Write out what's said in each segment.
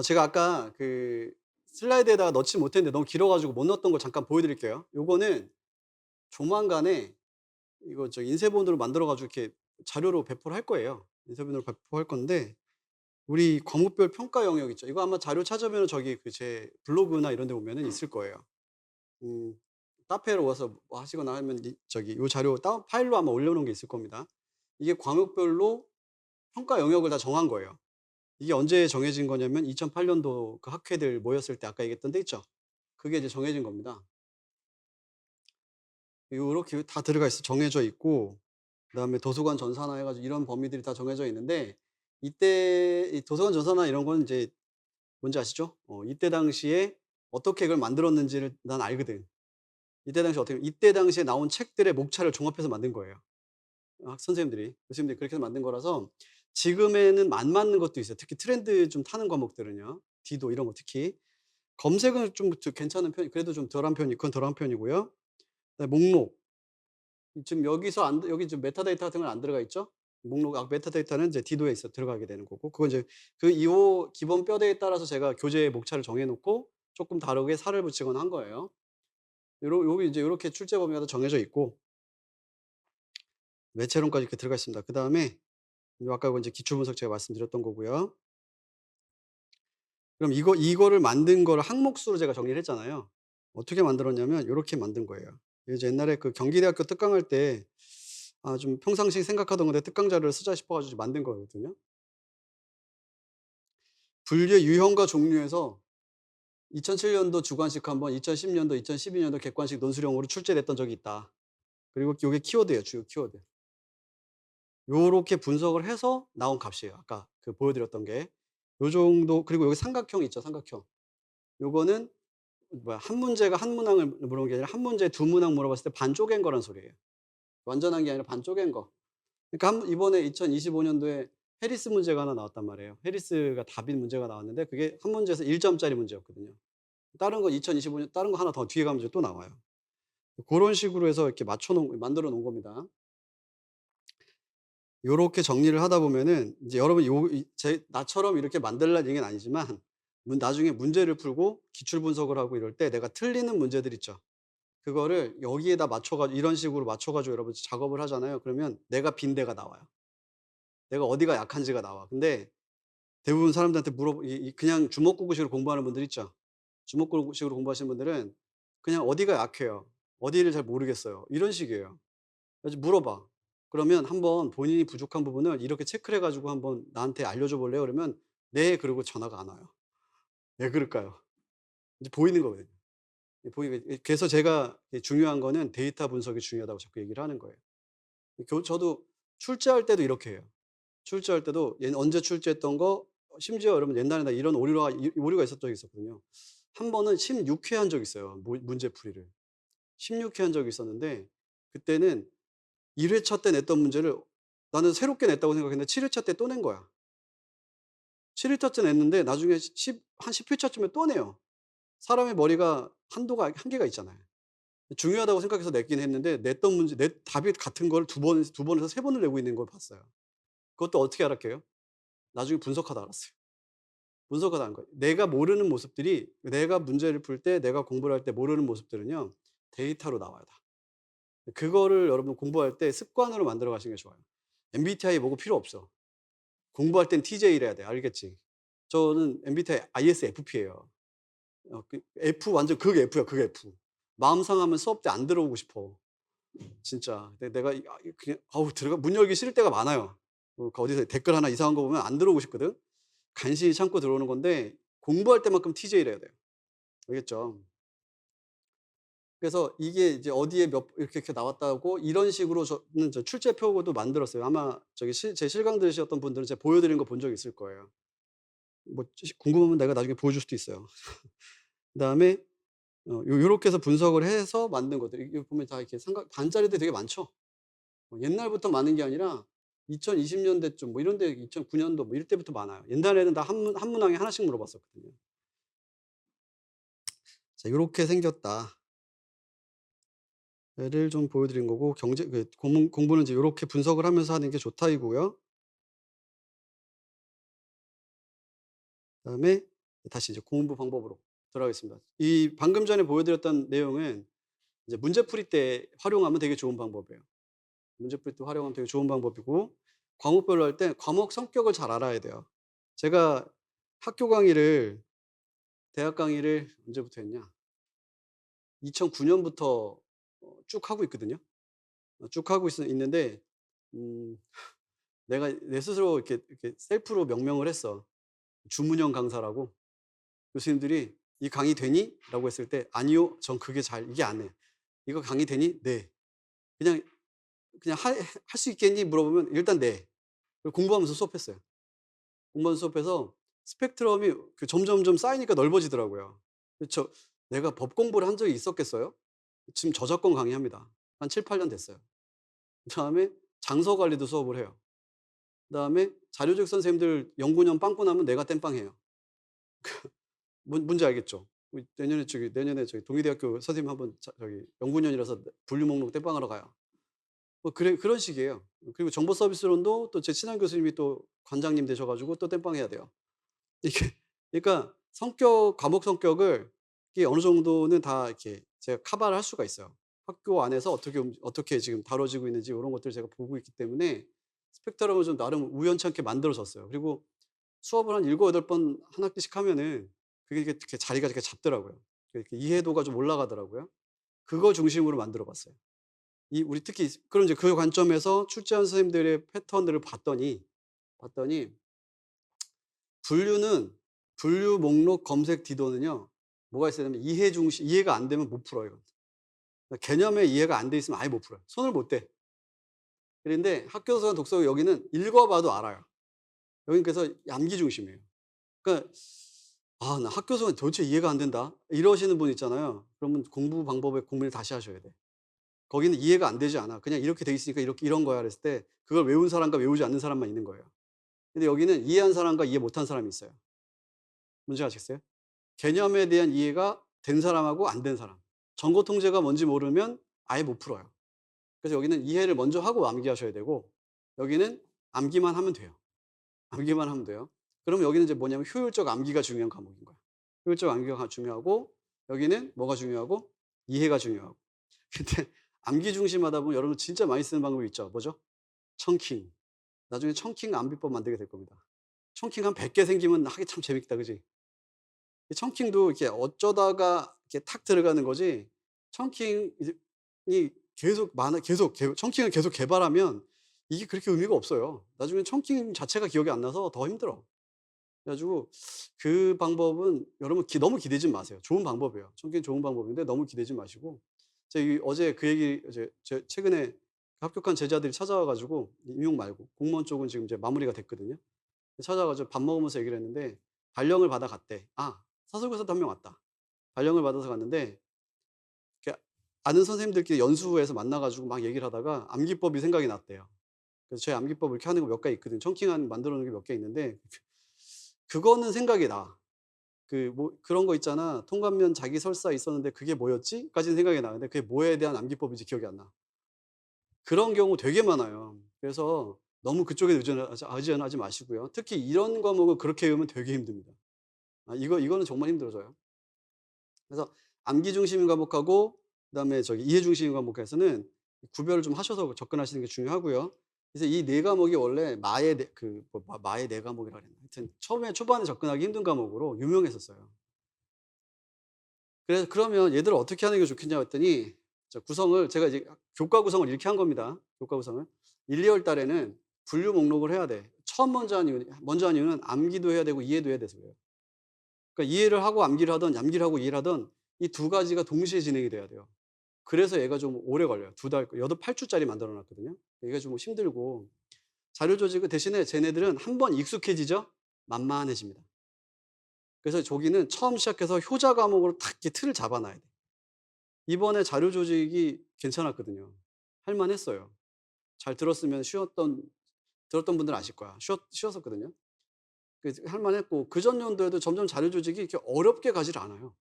제가 아까 그 슬라이드에다가 넣지 못했는데 너무 길어 가지고 못 넣었던 걸 잠깐 보여 드릴게요. 요거는 조만간에 이거 인쇄본으로 만들어 가지고 이렇게 자료로 배포를 할 거예요. 인쇄본으로 배포할 건데 우리 과목별 평가 영역 있죠. 이거 아마 자료 찾으면은 저기 그 제 블로그나 이런 데 보면은 있을 거예요. 음 카페로 와서 뭐 하시거나 하면 요 자료 다운 파일로 아마 올려 놓은 게 있을 겁니다. 이게 과목별로 평가 영역을 다 정한 거예요. 이게 언제 정해진 거냐면 2008 년도 그 학회들 모였을 때 아까 얘기했던 데 있죠. 그게 이제 정해진 겁니다. 요렇게 다 들어가 있어 정해져 있고 그다음에 도서관 전산화 해 가지고 이런 범위들이 다 정해져 있는데 이때 이 도서관 전산화 이런 거는 인제 뭔지 아시죠? 이때 당시에 어떻게 그걸 만들었는지를 난 알거든. 이때 당시에 어떻게 이때 당시에 나온 책들의 목차를 종합해서 만든 거예요. 선생님들이 교수님들이 그렇게 해서 만든 거라서 지금에는 안 맞는 것도 있어요. 특히 트렌드 좀 타는 과목들은요. 디도 이런 거 특히. 검색은 좀 괜찮은 편이 그래도 좀 덜한 편이 그건 덜한 편이고요. 그다음에 목록. 지금 여기서 안 여기 지금 메타데이터 같은 건 안 들어가 있죠? 목록 메타데이터는 이제 디도에 있어 들어가게 되는 거고 그건 이제 그 요 기본 뼈대에 따라서 제가 교재의 목차를 정해 놓고 쪼끔 다르게 살을 붙이거나 한 거예요. 요게 이제 요렇게 출제 범위가 다 정해져 있고 매체론까지 이렇게 들어가 있습니다. 그다음에 아까 그 이제 기초 분석 제가 말씀드렸던 거고요. 그럼 이거를 만든 거를 항목수로 제가 정리를 했잖아요. 어떻게 만들었냐면 요렇게 만든 거예요. 이제 옛날에 그 경기대학교 특강할 때 좀 평상시 생각하던 건데 특강 자료를 쓰자 싶어 가지고 만든 거거든요. 분류의 유형과 종류에서 2007 년도 주관식 한 번, 2010 년도, 2012 년도 객관식 논술형으로 출제됐던 적이 있다. 그리고 요게 키워드예요, 주요 키워드. 요렇게 분석을 해서 나온 값이에요. 아까 그 보여 드렸던 게. 요 정도 그리고 여기 삼각형 있죠, 삼각형. 요거는 한 문제가 한 문항을 물어본 게 아니라 한 문제에 두 문항 물어봤을 때 반 쪼갠 거란 소리예요. 완전한 게 아니라 반 쪼갠 거. 그러니까 이번에 2025 년도에 해리스 문제가 하나 나왔단 말이에요. 해리스가 답인 문제가 나왔는데 그게 한 문제에서 1 점짜리 문제였거든요. 다른 거 2025년 다른 거 하나 더 뒤에 가면 이제 또 나와요. 고런 식으로 해서 이렇게 만들어 놓은 겁니다. 요렇게 정리를 하다 보면은 이제 여러분 나처럼 이렇게 만들라는 얘기는 아니지만 나중에 문제를 풀고 기출 분석을 하고 이럴 때 내가 틀리는 문제들 있죠. 그거를 여기에다 맞춰 가지고 이런 식으로 맞춰 가지고 여러분 작업을 하잖아요. 그러면 내가 빈 데가 나와요. 내가 어디가 약한지가 나와. 근데 대부분 사람들한테 그냥 주먹구구식으로 공부하는 분들 있죠. 주먹구구식으로 공부하시는 분들은 그냥 어디가 약해요. 어디를 잘 모르겠어요. 이런 식이에요. 그래서 물어봐. 그러면 한번 본인이 부족한 부분을 이렇게 체크를 해 가지고 한번 나한테 알려줘 볼래요? 그러면 네. 그러고 전화가 안 와요. 왜 그럴까요? 이제 보이는 거거든요. 그래서 제가 중요한 거는 데이터 분석이 중요하다고 자꾸 얘기를 하는 거예요. 저도 출제할 때도 이렇게 해요. 출제할 때도 언제 출제했던 거 심지어 여러분 옛날에 나 이런 오류가 있었던 적이 있었거든요. 한 번은 16회 한 적이 있어요, 문제풀이를. 16회 한 적이 있었는데 그때는 1 회차 때 냈던 문제를 나는 새롭게 냈다고 생각했는데 7 회차 때 또 낸 거야. 7 회차 때 냈는데 나중에 한 10 회차쯤에 또 내요. 사람의 머리가 한계가 있잖아요. 중요하다고 생각해서 냈긴 했는데 냈던 문제 답이 같은 걸 두 번에서 세 번을 내고 있는 걸 봤어요. 그것도 어떻게 알았게요? 나중에 분석하다 알았어요. 분석하다 한 거예요. 내가 모르는 모습들이 내가 문제를 풀 때 내가 공부를 할 때 모르는 모습들은요. 데이터로 나와요 다. 그거를 여러분 공부할 때 습관으로 만들어 가시는 게 좋아요. MBTI 뭐고 필요 없어. 공부할 땐 TJ래야 돼. 알겠지? 저는 MBTI ISFP예요. F 완전 극 F야, 극 F. 마음 상하면 수업 때 안 들어오고 싶어. 진짜. 내가 그냥 들어가 문 열기 싫을 때가 많아요. 그 어디서 댓글 하나 이상한 거 보면 안 들어오고 싶거든. 간신히 참고 들어오는 건데 공부할 때만큼 TJ래야 돼요. 알겠죠? 그래서 이게 이제 어디에 이렇게 나왔다고 이런 식으로 저는 출제 표고도 만들었어요. 아마 제 실강 들으셨던 분들은 제가 보여드린 거 본 적 있을 거예요. 뭐 궁금하면 내가 나중에 보여줄 수도 있어요. 그다음에 요렇게 해서 분석을 해서 만든 것들 이게 보면 다 이렇게 반짜리들 되게 많죠. 옛날부터 많은 게 아니라 2020 년대쯤 뭐 이런 데 2009 년도 뭐 이럴 때부터 많아요. 옛날에는 다 한 문항에 하나씩 물어봤었거든요. 자 요렇게 생겼다. 를 좀 보여드린 거고 공부는 이제 요렇게 분석을 하면서 하는 게 좋다 이고요. 그다음에 다시 이제 공부 방법으로 들어가겠습니다. 이 방금 전에 보여드렸던 내용은 이제 문제풀이 때 활용하면 되게 좋은 방법이에요. 문제풀이 때 활용하면 되게 좋은 방법이고, 과목별로 할 때 과목 성격을 잘 알아야 돼요. 제가 학교 강의를 대학 강의를 언제부터 했냐? 2009 년부터 쭉 하고 있거든요. 쭉 하고 있는데 음 내가 내 스스로 이렇게 셀프로 명명을 했어. 주문형 강사라고. 교수님들이 "이 강의 되니?" 라고 했을 때 "아니요. 전 그게 잘 이게 안 해." "이거 강의 되니?" "네." 그냥 "할 수 있겠니?" 물어보면 "일단 네." 그리고 공부하면서 수업했어요. 공부하면서 수업해서 스펙트럼이 점점점 쌓이니까 넓어지더라고요. 그쵸. 내가 법 공부를 한 적이 있었겠어요? 지금 저작권 강의합니다. 한 7-8년 됐어요. 그다음에 장서 관리도 수업을 해요. 그다음에 자료조직 선생님들 연구년 빵꾸 나면 내가 땜빵해요. 뭔지 알겠죠? 내년에 저기 동의대학교 선생님 한번 저기 연구년이라서 분류 목록 땜빵하러 가요. 뭐 그런 식이에요. 그리고 정보 서비스론도 또 제 친한 교수님이 또 관장님 되셔 가지고 또 땜빵해야 돼요. 이게 그러니까 과목 성격을 이게 어느 정도는 다 이렇게 제가 커버를 할 수가 있어요. 학교 안에서 어떻게 지금 다뤄지고 있는지 이런 것들을 제가 보고 있기 때문에 스펙트럼을 좀 나름 우연찮게 만들어졌어요. 그리고 수업을 한 7-8번 한 학기씩 하면은 그게 이렇게 자리가 이렇게 잡더라고요. 이렇게 이해도가 좀 올라가더라고요. 그거 중심으로 만들어 봤어요. 우리 특히 그럼 이제 그 관점에서 출제한 선생님들의 패턴들을 봤더니 분류는 분류 목록 검색 디도는요. 뭐가 있어야 되냐면 이해가 안 되면 못 풀어요. 그러니까 개념에 이해가 안 돼 있으면 아예 못 풀어요. 손을 못 대. 그런데 학교도서관 독서고 여기는 읽어 봐도 알아요. 여긴 그래서 암기 중심이에요. 그러니까 '아 나 학교에서는 도대체 이해가 안 된다.' 이러시는 분 있잖아요. 그러면 공부 방법에 고민을 다시 하셔야 돼. 거기는 이해가 안 되지 않아. 그냥 "이렇게 돼 있으니까 이렇게 이런 거야." 그랬을 때 그걸 외운 사람과 외우지 않는 사람만 있는 거예요. 근데 여기는 이해한 사람과 이해 못한 사람이 있어요. 뭔지 아시겠어요? 개념에 대한 이해가 된 사람하고 안 된 사람. 전고 통제가 뭔지 모르면 아예 못 풀어요. 그래서 여기는 이해를 먼저 하고 암기하셔야 되고, 여기는 암기만 하면 돼요. 암기만 하면 돼요. 그러면 여기는 이제 뭐냐면 효율적 암기가 중요한 과목인 거야. 효율적 암기가 중요하고, 여기는 뭐가 중요하고 이해가 중요하고. 근데 암기 중심하다 보면 여러분 진짜 많이 쓰는 방법이 있죠. 뭐죠? 청킹. 나중에 청킹 암비법 만들게 될 겁니다. 청킹 한 100개 생기면 하기 참 재밌다. 그지? 이 청킹도 이렇게 어쩌다가 이렇게 탁 들어가는 거지, 청킹 이 청킹을 계속 개발하면 이게 그렇게 의미가 없어요. 나중에 청킹 자체가 기억이 안 나서 더 힘들어. 그래 가지고 그 방법은 여러분 너무 기대지 마세요. 좋은 방법이에요. 청킹 좋은 방법인데 너무 기대지 마시고, 제가 어제 그 얘기 제 최근에 합격한 제자들이 찾아와 가지고, 임용 말고 공무원 쪽은 지금 이제 마무리가 됐거든요. 찾아와 가지고 밥 먹으면서 얘기를 했는데 발령을 받아 갔대. 사설교사도 한 명 왔다. 발령을 받아서 갔는데 이렇게 아는 선생님들끼리 연수해서 만나 가지고 막 얘기를 하다가 암기법이 생각이 났대요. 그래서 제 암기법 이렇게 하는 거 몇 가지 있거든요. 청킹한 만들어 놓은 게 몇 개 있는데 그거는 생각이 나. 그런 거 있잖아. "통감면 자기 설사 있었는데 그게 뭐였지?" 까지는 생각이 나는데 그게 뭐에 대한 암기법인지 기억이 안 나. 그런 경우 되게 많아요. 그래서 너무 그쪽에 의존하지 마시고요. 특히 이런 과목을 그렇게 외우면 되게 힘듭니다. 이거는 정말 힘들어져요. 그래서 암기 중심인 과목하고 그다음에 이해 중심인 과목에서는 구별을 좀 하셔서 접근하시는 게 중요하고요. 그래서 이 네 과목이 원래 마의 네 과목이라 그랬나. 하여튼 초반에 접근하기 힘든 과목으로 유명했었어요. 그래서 그러면 얘들을 어떻게 하는 게 좋겠냐 했더니, 구성을 제가 이제 교과 구성을 이렇게 한 겁니다. 교과 구성을. 1-2월 달에는 분류 목록을 해야 돼. 처음 먼저 한 이유는 암기도 해야 되고 이해도 해야 돼서 그래요. 그러니까 이해를 하고 암기를 하고 이해를 하던 이 두 가지가 동시에 진행이 돼야 돼요. 그래서 얘가 좀 오래 걸려요. 2달 8 주짜리 만들어 놨거든요. 이게 좀 힘들고, 자료 조직은 대신에 쟤네들은 한 번 익숙해지죠? 만만해집니다. 그래서 저기는 처음 시작해서 효자 과목으로 탁 이렇게 틀을 잡아 놔야 돼. 이번에 자료 조직이 괜찮았거든요. 할 만했어요. 잘 들었으면 들었던 분들은 아실 거야. 쉬웠었거든요. 할 만했고, 그전 연도에도 점점 자료 조직이 이렇게 어렵게 가지를 않아요.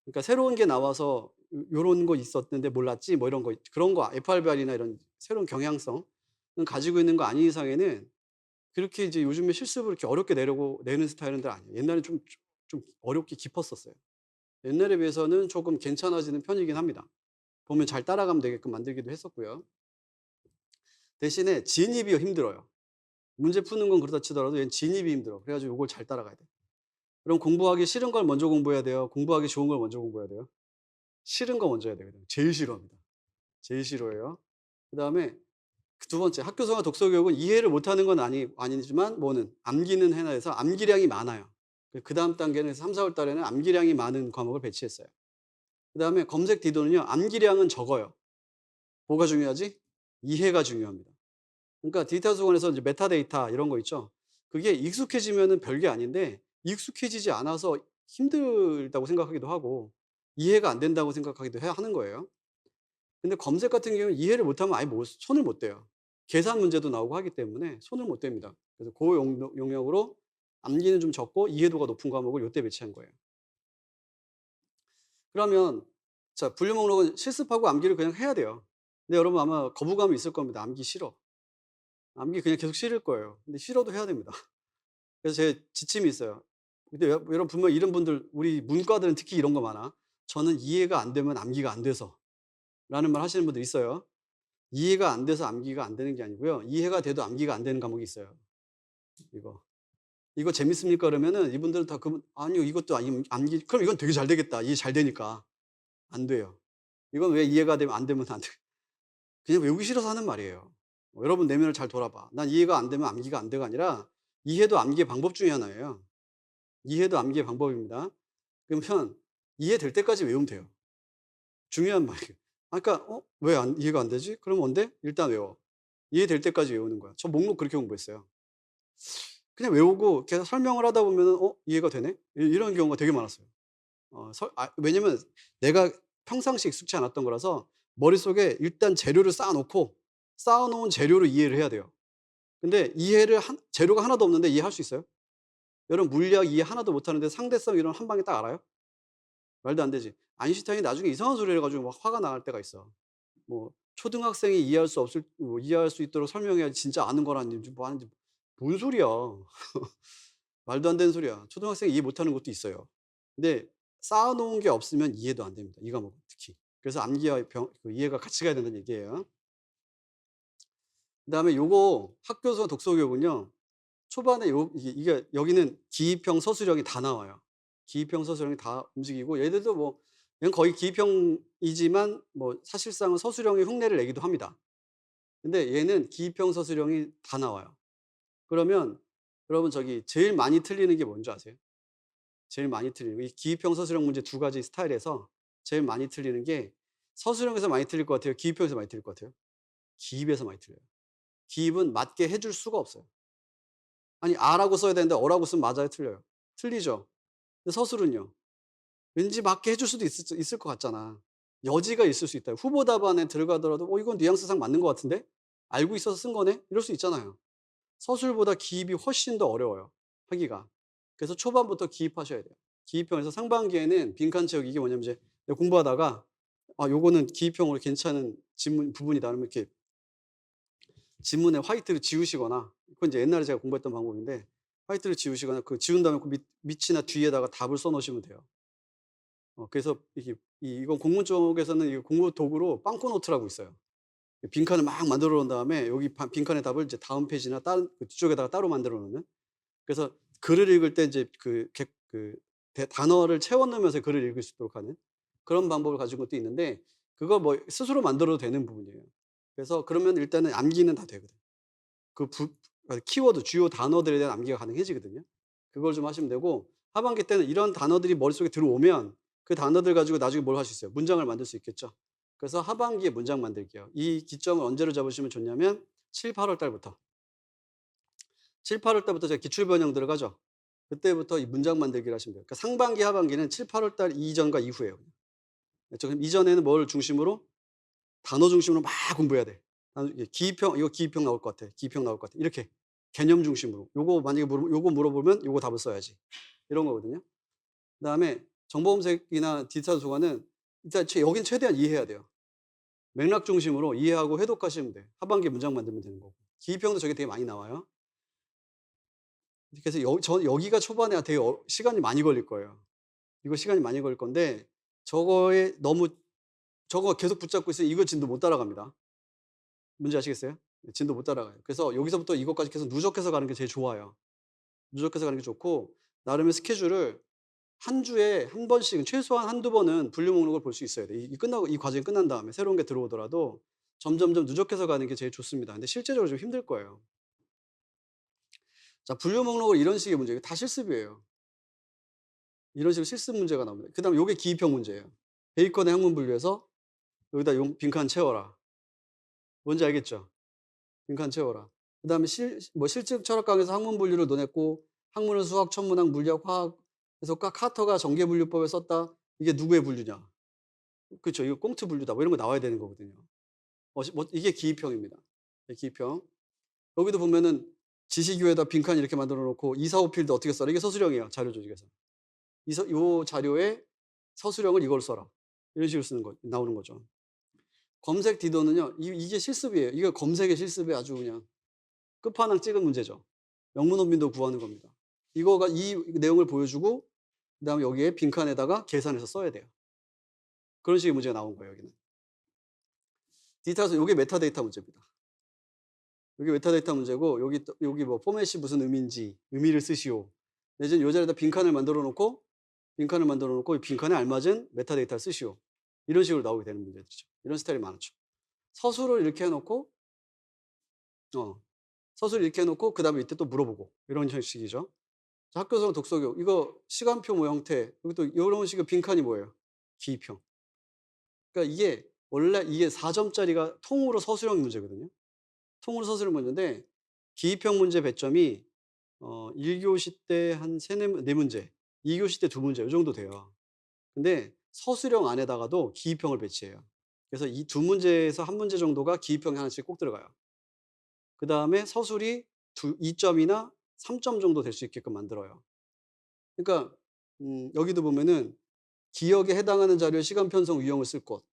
그러니까 새로운 게 나와서 요런 거 있었는데 몰랐지 뭐 이런 거 그런 거 FRBR이나 이런 새로운 경향성은 가지고 있는 거 아닌 이상에는 그렇게 이제 요즘에 실습을 이렇게 어렵게 내는 스타일은 아니에요. 옛날에 좀 좀 어렵게 깊었었어요. 옛날에 비해서는 조금 괜찮아지는 편이긴 합니다. 보면 잘 따라가면 되게끔 만들기도 했었고요. 대신에 진입이 힘들어요. 문제 푸는 건 그렇다 치더라도 얘는 진입이 힘들어. 그래 가지고 요걸 잘 따라가야 돼. 그럼 공부하기 싫은 걸 먼저 공부해야 돼요? 공부하기 좋은 걸 먼저 공부해야 돼요? 싫은 거 먼저 해야 되거든요. 제일 싫어합니다. 제일 싫어해요. 그다음에 그 두 번째 학교생활 독서 교육은 이해를 못하는 건 아니지만 뭐는 암기는 해놔야 해서 암기량이 많아요. 그다음 단계는 3-4 월 달에는 암기량이 많은 과목을 배치했어요. 그다음에 검색 디도는요. 암기량은 적어요. 뭐가 중요하지? 이해가 중요합니다. 그러니까 데이터 수원에서 이제 메타데이터 이런 거 있죠. 그게 익숙해지면은 별게 아닌데 익숙해지지 않아서 힘들다고 생각하기도 하고 이해가 안 된다고 생각하기도 해야 하는 거예요. 근데 검색 같은 경우는 이해를 못하면 아예 손을 못 대요. 계산 문제도 나오고 하기 때문에 손을 못 댑니다. 그래서 그 용역으로 암기는 좀 적고 이해도가 높은 과목을 요때 배치한 거예요. 그러면 자 분류 목록은 실습하고 암기를 그냥 해야 돼요. 근데 여러분 아마 거부감이 있을 겁니다. 암기 싫어. 암기 그냥 계속 싫을 거예요. 근데 싫어도 해야 됩니다. 그래서 제 지침이 있어요. 근데 여러분 분명 이런 분들 우리 문과들은 특히 이런 거 많아. "저는 이해가 안 되면 암기가 안 돼서." 라는 말 하시는 분들 있어요. 이해가 안 돼서 암기가 안 되는 게 아니고요. 이해가 돼도 암기가 안 되는 과목이 있어요. 이거. "이거 재밌습니까?" 그러면은 이분들은 다 "아니요. 이것도 아니 암기." 그럼 이건 되게 잘 되겠다. 이해 잘 되니까. 안 돼요. 이건 왜 이해가 되면 안 되면 안 돼. 그냥 외우기 싫어서 하는 말이에요. 여러분 내면을 잘 돌아봐. 난 이해가 안 되면 암기가 안 돼가 아니라 이해도 암기의 방법 중에 하나예요. 이해도 암기의 방법입니다. 그러면 이해될 때까지 외우면 돼요. 중요한 말이에요. 그러니까 왜 이해가 안 되지? 그러면 뭔데? 일단 외워. 이해될 때까지 외우는 거야. 저 목록 그렇게 공부했어요. 그냥 외우고 계속 설명을 하다 보면은 이해가 되네? 이런 경우가 되게 많았어요. 왜냐면 내가 평상시에 익숙치 않았던 거라서 머릿속에 일단 재료를 쌓아 놓고 쌓아 놓은 재료로 이해를 해야 돼요. 근데 재료가 하나도 없는데 이해할 수 있어요? 여러분 물리학 이해 하나도 못 하는데 상대성 이론 한 방에 딱 알아요? 말도 안 되지. 아인슈타인이 나중에 이상한 소리를 해 가지고 막 화가 나갈 때가 있어. 뭐 초등학생이 이해할 수 있도록 설명해야지 진짜 아는 거라니 뭐 하는지 뭔 소리야. 말도 안 되는 소리야. 초등학생이 이해 못하는 것도 있어요. 근데 쌓아 놓은 게 없으면 이해도 안 됩니다. 이 과목은 특히. 그래서 암기와 그 이해가 같이 가야 된다는 얘기예요. 그다음에 요거 학교에서 독서 교육은요. 초반에 이게 여기는 기입형, 서술형이 다 나와요. 기입형, 서술형이 다 움직이고 얘들도 뭐 얘는 거의 기입형이지만 뭐 사실상은 서술형의 흉내를 내기도 합니다. 근데 얘는 기입형, 서술형이 다 나와요. 그러면 여러분 저기 제일 많이 틀리는 게 뭔지 아세요? 제일 많이 틀리는 거. 이 기입형, 서술형 문제 두 가지 스타일에서 제일 많이 틀리는 게 서술형에서 많이 틀릴 것 같아요? 기입형에서 많이 틀릴 것 같아요? 기입에서 많이 틀려요. 기입은 맞게 해줄 수가 없어요. 아니 아라고 써야 되는데 어라고 쓰면 맞아요? 틀려요? 틀리죠. 근데 서술은요. 왠지 맞게 해줄 수도 있을 것 같잖아. 여지가 있을 수 있다. 후보 답안에 들어가더라도 이건 뉘앙스상 맞는 것 같은데? 알고 있어서 쓴 거네? 이럴 수 있잖아요. 서술보다 기입이 훨씬 더 어려워요. 하기가. 그래서 초반부터 기입하셔야 돼요. 기입형에서 상반기에는 빈칸 채우기 이게 뭐냐면 이제 내가 공부하다가 요거는 기입형으로 괜찮은 지문 부분이다. 그러면 이렇게 지문에 화이트를 지우시거나 그건 이제 옛날에 제가 공부했던 방법인데 화이트를 지우시거나 그 지운 다음에 그 밑이나 뒤에다가 답을 써 놓으시면 돼요. 그래서 이건 공문 쪽에서는 이 공부 도구로 빵꾸 노트라고 있어요. 빈칸을 막 만들어 놓은 다음에 여기 빈칸의 답을 이제 다음 페이지나 다른 그 뒤쪽에다가 따로 만들어 놓는. 그래서 글을 읽을 때 이제 단어를 채워 넣으면서 글을 읽을 수 있도록 하는 그런 방법을 가진 것도 있는데 그거 뭐 스스로 만들어도 되는 부분이에요. 그래서 그러면 일단은 암기는 다 되거든요. 그 키워드 주요 단어들에 대한 암기가 가능해지거든요. 그걸 좀 하시면 되고 하반기 때는 이런 단어들이 머릿속에 들어오면 그 단어들 가지고 나중에 뭘 할 수 있어요? 문장을 만들 수 있겠죠. 그래서 하반기에 문장 만들기요. 이 기점을 언제로 잡으시면 좋냐면 7-8 월 달부터. 7-8 월 달부터 제가 기출 변형 들어가죠. 그때부터 이 문장 만들기를 하시면 돼요. 그러니까 상반기, 하반기는 7-8 월 달 이전과 이후예요. 그렇죠? 그럼 이전에는 뭘 중심으로? 단어 중심으로 막 공부해야 돼. 이거 기입형 나올 것 같아. 기입형 나올 것 같아. 이렇게 개념 중심으로. 요거 물어보면 요거 답을 써야지. 이런 거거든요. 그다음에 정보 검색이나 디지털 도서관은 일단 여긴 최대한 이해해야 돼요. 맥락 중심으로 이해하고 해독하시면 돼요. 하반기에 문장 만들면 되는 거고. 기입형도 저게 되게 많이 나와요. 그래서 여기가 초반에 되게 시간이 많이 걸릴 거예요. 이거 시간이 많이 걸릴 건데 저거에 너무 저거 계속 붙잡고 있으면 이거 진도 못 따라갑니다. 뭔지 아시겠어요? 진도 못 따라가요. 그래서 여기서부터 이것까지 계속 누적해서 가는 게 제일 좋아요. 누적해서 가는 게 좋고 나름의 스케줄을 한 주에 한 번씩은 최소한 한두 번은 분류 목록을 볼 수 있어야 돼요. 끝나고 이 과정이 끝난 다음에 새로운 게 들어오더라도 점점점 누적해서 가는 게 제일 좋습니다. 근데 실제적으로 좀 힘들 거예요. 자, 분류 목록을 이런 식의 문제, 이거 다 실습이에요. 이런 식으로 실습 문제가 나옵니다. 그다음에 요게 기입형 문제예요. 베이컨의 학문 분류에서 여기다 빈칸 채워라. 뭔지 알겠죠? 빈칸 채워라. 그다음에 실증 철학 강에서 학문 분류를 논했고 학문은 수학, 천문학, 물리학, 화학 그래서 카터가 전개 분류법을 썼다. 이게 누구의 분류냐? 그렇죠. 이거 꽁트 분류다. 뭐 이런 거 나와야 되는 거거든요. 이게 기입형입니다. 기입형. 여기도 보면은 지식교에다 빈칸 이렇게 만들어 놓고 2, 4, 5 필드 어떻게 써라? 이게 서술형이에요. 자료 조직에서. 요 자료에 서술형을 이걸 써라. 이런 식으로 나오는 거죠. 검색 디도는요. 이게 실습이에요. 이거 검색의 실습에 아주 그냥 끝판왕 찍은 문제죠. 영문원빈도 구하는 겁니다. 이거가 이 내용을 보여주고 그다음에 여기에 빈칸에다가 계산해서 써야 돼요. 그런 식의 문제가 나온 거예요, 여기는. 디지털에서 요게 메타데이터 문제입니다. 여기 메타데이터 문제고 여기 뭐 포맷이 무슨 의미인지 의미를 쓰시오. 내지는 요 자리에다 빈칸을 만들어 놓고 이 빈칸에 알맞은 메타데이터를 쓰시오. 이런 식으로 나오게 되는 문제들이죠. 이런 스타일이 많죠. 서술을 이렇게 해 놓고 서술을 이렇게 해 놓고 그다음에 이때 또 물어보고 이런 형식이죠. 자, 학교성 독서교육 이거 시간표 뭐 형태 여기 또 이런 식의 빈칸이 뭐예요? 기입형. 그러니까 이게 4점짜리가 통으로 서술형 문제거든요. 통으로 서술형 문제인데 기입형 문제 배점이 1교시 때 한 4문제, 2교시 때 2문제 이 정도 돼요. 근데 서술형 안에다가도 기입형을 배치해요. 그래서 이 2문제에서 1문제 정도가 기입형이 하나씩 꼭 들어가요. 그다음에 서술이 2점이나 3점 정도 될 수 있게끔 만들어요. 그러니까 여기도 보면은 기억에 해당하는 자료의 시간 편성 유형을 쓸 것.